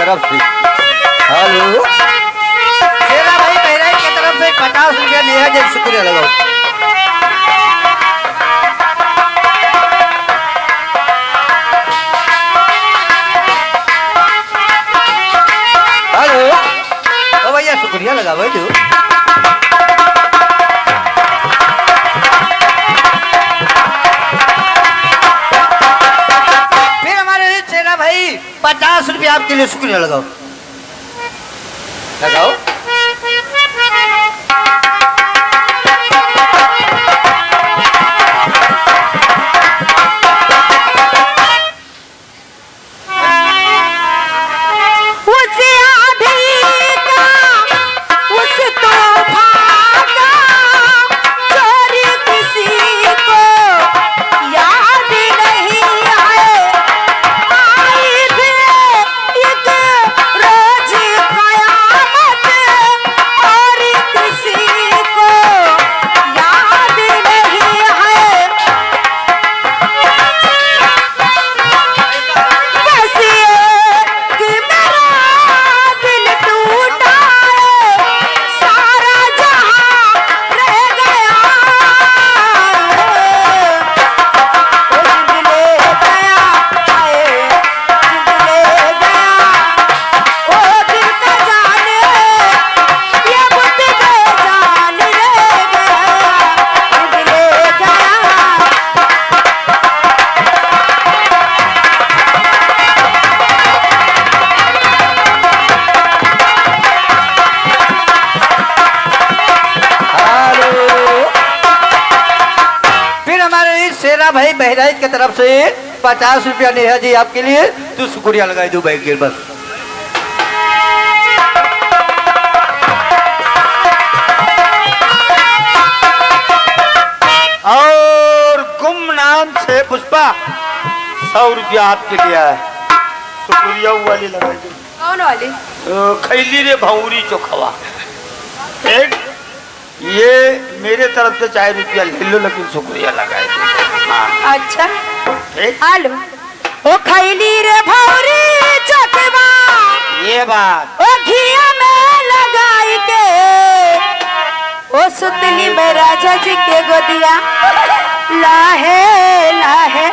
तरफ से। हेलो शेरा भाई बहराइच की तरफ से 50 रुपया नेहा जी शुक्रिया लगाओ। हेलो ओ भैया शुक्रिया लगा भाई तू। फिर हमारे शेरा भाई 50 रुपया आपके लिए शुक्रिया लगाओ लगाओ। शेरा भाई बहराइच की तरफ से 50 रुपया नेहा जी आपके लिए तू शुक्रिया लगाई दो बैठ के बस। और गुमनाम से पुष्पा 100 रुपया आपके लिए है। शुक्रिया वाली लगाई दो। कौन वाली? खैली रे भौरी चोखवा। एक ये मेरे तरफ से 4 रुपया ले लो लेकिन शुक्रिया लगाए दो। हाँ। अच्छा हेलो ओ खैली रे भौरी चोखवा ये बात ओ घिया में लगाई के ओ सुतली में राजा जी के गोदिया लाहे लाहे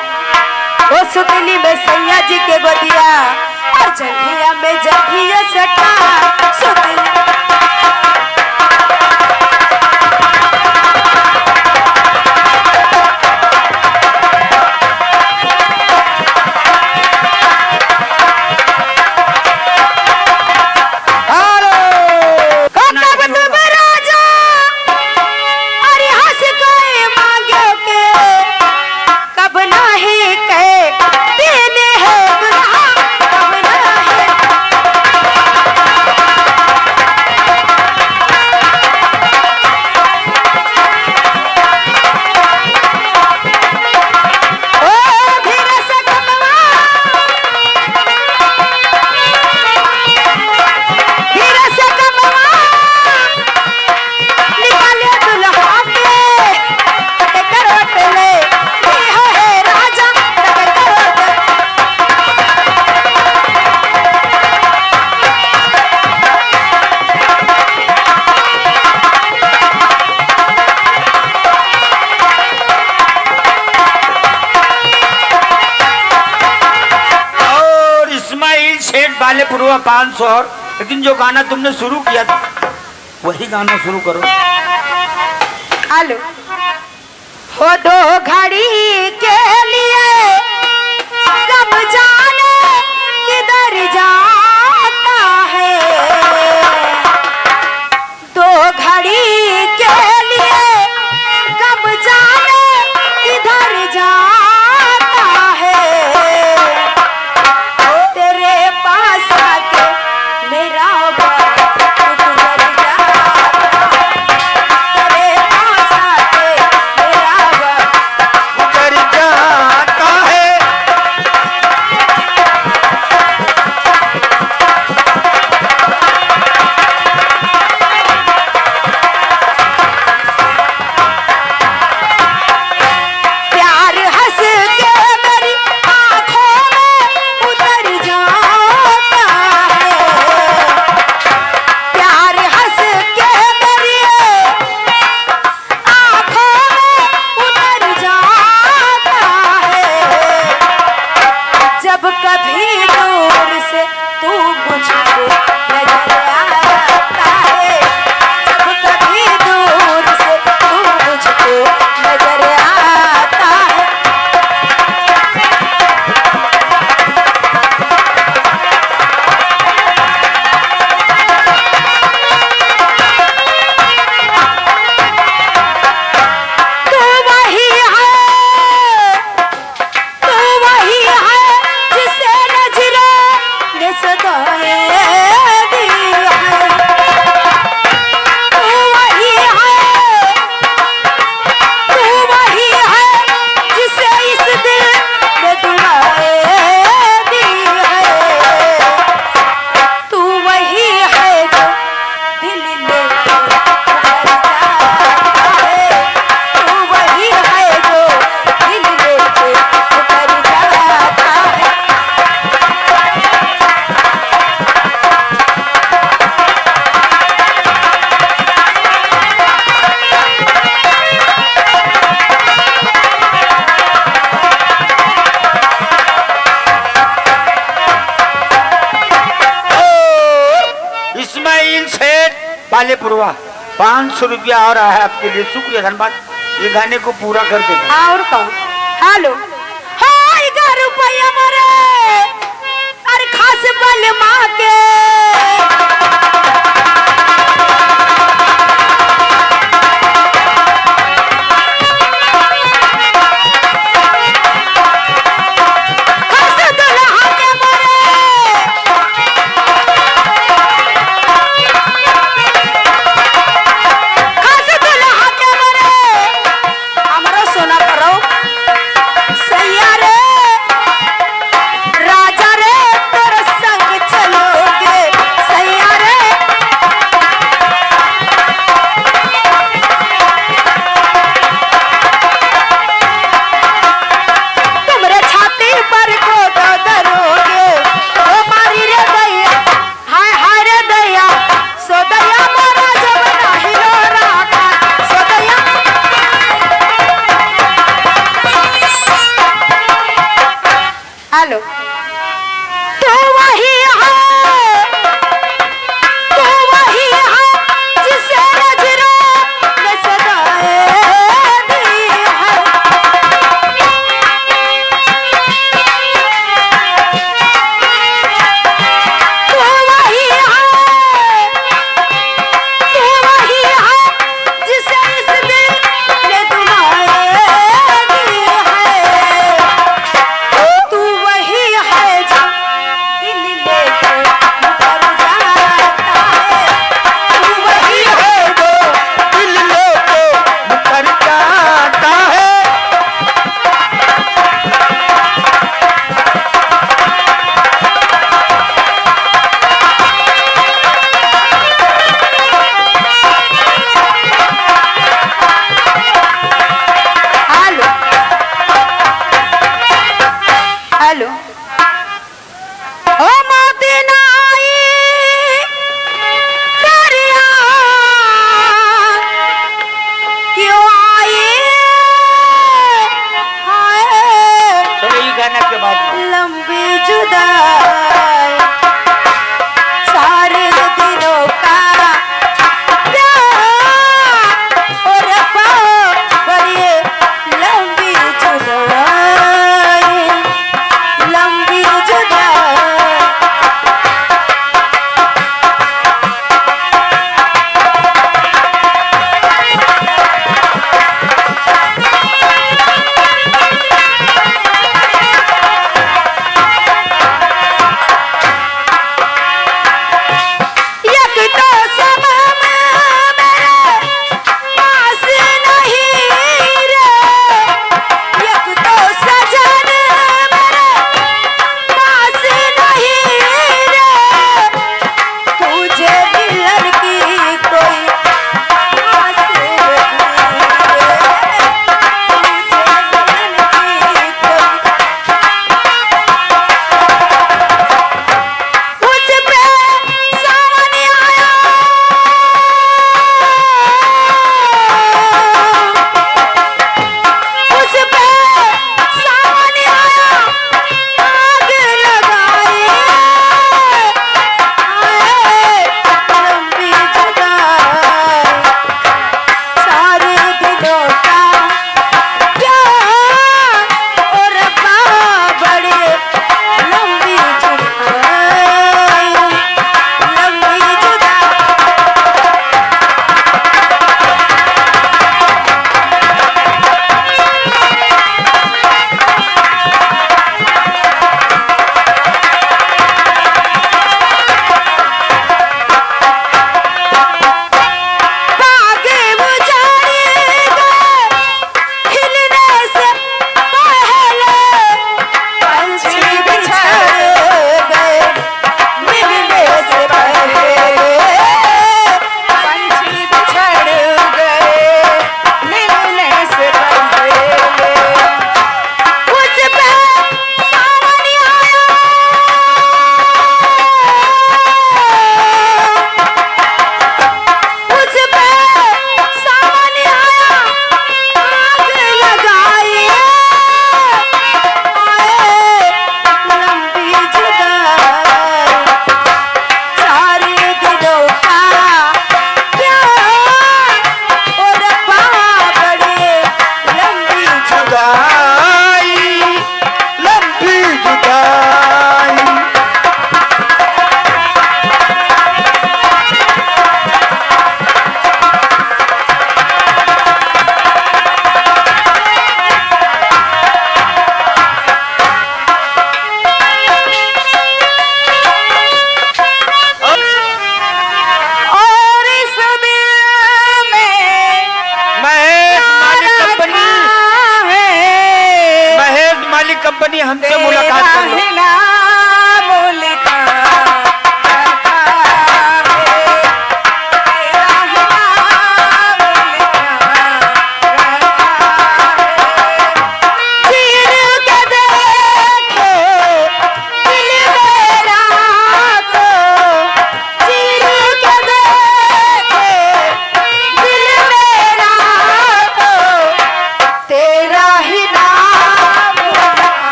ओ सुतली में सैया जी के गोदिया और जंघिया में जंघिया सटा सुतली। वाले पूर्वा 500 और लेकिन जो गाना तुमने शुरू किया था वही गाना शुरू करो। हेलो हो 2 घड़ी के लिए कब जाने किधर जाता है 2 घड़ी के लिए कब जाने किधर जाता है तेरे पास आके मेरा तेरे पास आके मेरा वाले पुरवा 500 रुपया और आया है आपके लिए, शुक्रिया धन्यवाद। ये गाने को पूरा कर देना। और कौन? हेलो हाय 11 रुपया मरे अरे खास बल माँ के हेलो तो वही है जिसे नजरों ने सदाएं दी है। तो वही है जिसे इस दिल ने दुआएं दी है। तू वही है जो दिल लेके मुकर जाता है। तू वही है जो दिल लेके मुकर जाता है। हेलो हेलो ओ मदीना आई दरिया क्यों आई हाय चलो ये गाना के बाद में लंबी जुदाई